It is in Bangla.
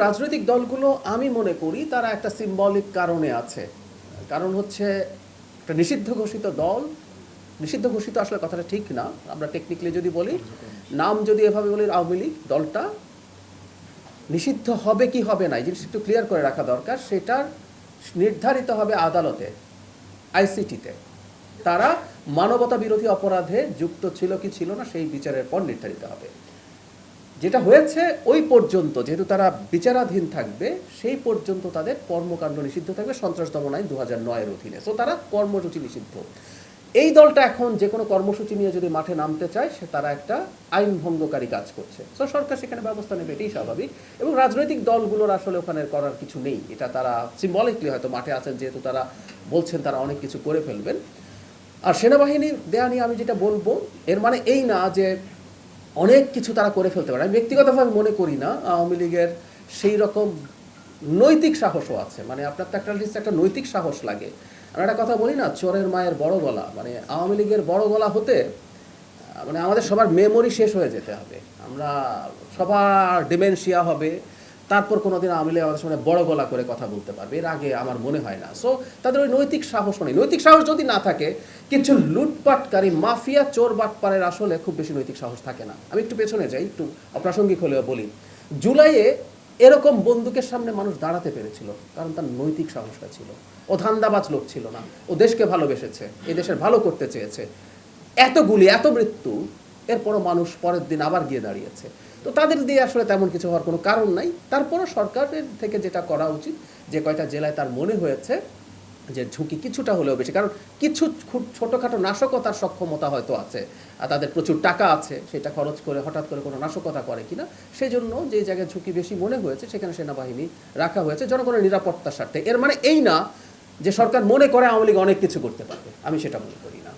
রাজনৈতিক দলগুলো আমি মনে করি তারা একটা সিম্বলিক কারণে আছে। কারণ হচ্ছে একটা নিষিদ্ধ ঘোষিত দল, নিষিদ্ধ ঘোষিত আসলে কথাটা ঠিক না, আমরা টেকনিক্যালি যদি বলি, নাম যদি এভাবে বলি আওয়ামী লীগ দলটা নিষিদ্ধ হবে কি হবে না এই জিনিসটা একটু ক্লিয়ার করে রাখা দরকার। সেটার নির্ধারিত হবে আদালতে, আইসিটিতে। তারা মানবতা বিরোধী অপরাধে যুক্ত ছিল কি ছিল না সেই বিচারের পর নির্ধারিত হবে। যেটা হয়েছে ওই পর্যন্ত যেহেতু তারা বিচারাধীন থাকবে, সেই পর্যন্ত তাদের কর্মকাণ্ড নিষিদ্ধ থাকবে সন্ত্রাস দমন আইন 2009-এর অধীনে। সো তারা কর্মসূচি নিষিদ্ধ। এই দলটা এখন যে কোনো কর্মসূচি নিয়ে যদি মাঠে নামতে চায়, সে তারা একটা আইন ভঙ্গকারী কাজ করছে। সো সরকার সেখানে ব্যবস্থা নেবে, এটাই স্বাভাবিক। এবং রাজনৈতিক দলগুলোর আসলে ওখানে করার কিছু নেই। এটা তারা সিম্বলিকলি হয়তো মাঠে আছেন, যেহেতু তারা বলছেন তারা অনেক কিছু করে ফেলবেন। আর সেনাবাহিনী দেয়া নিয়ে আমি যেটা বলবো, এর মানে এই না যে অনেক কিছু তারা করে ফেলতে পারে। আমি ব্যক্তিগতভাবে মনে করি না আওয়ামী লীগের সেই রকম নৈতিক সাহসও আছে। মানে আপনার তো একটা নৈতিক সাহস লাগে। আমরা একটা কথা বলি না, চোরের মায়ের বড় গলা। মানে আওয়ামী লীগের বড় গলা হতে মানে আমাদের সবার মেমোরি শেষ হয়ে যেতে হবে, আমরা সবার ডিমেনশিয়া হবে, তারপর কোনোদিন আওয়ামী লীগ আমাদের সামনে বড় গলা করে কথা বলতে পারবে। এর আগে আমার মনে হয় না। সো তাদের ওই নৈতিক সাহসও নেই। নৈতিক সাহস যদি না থাকে, কিছু লুটপাটকারী মাফিয়া চোর বাটপাড়ের আসলে খুব বেশি নৈতিক সাহস থাকে না। আমি একটু পেছনে যাই, একটু অপ্রাসঙ্গিক হলেও বলি, জুলাইয়ে এরকম বন্দুকের সামনে মানুষ দাঁড়াতে পেরেছিল কারণ তার নৈতিক সাহসটা ছিল। ও ধান্দাবাজ লোক ছিল না, ও দেশকে ভালোবেসেছে, এই দেশের ভালো করতে চেয়েছে। এত গুলি, এত মৃত্যু, এরপরও মানুষ পরের দিন আবার গিয়ে দাঁড়িয়েছে। তো তাদের দিয়ে আসলে তেমন কিছু হওয়ার কোনো কারণ নাই। তারপরও সরকারের থেকে যেটা করা উচিত, যে কয়টা জেলায় তার মনে হয়েছে যে ঝুঁকি কিছুটা হলেও বেশি, কারণ কিছু খুব ছোটোখাটো নাশকতার সক্ষমতা হয়তো আছে, আর তাদের প্রচুর টাকা আছে, সেটা খরচ করে হঠাৎ করে কোনো নাশকতা করে কিনা, সেই জন্য যে জায়গায় ঝুঁকি বেশি মনে হয়েছে সেখানে সেনাবাহিনী রাখা হয়েছে জনগণের নিরাপত্তার স্বার্থে। এর মানে এই না যে সরকার মনে করে আওয়ামী লীগ অনেক কিছু করতে পারবে, আমি সেটা মনে করি না।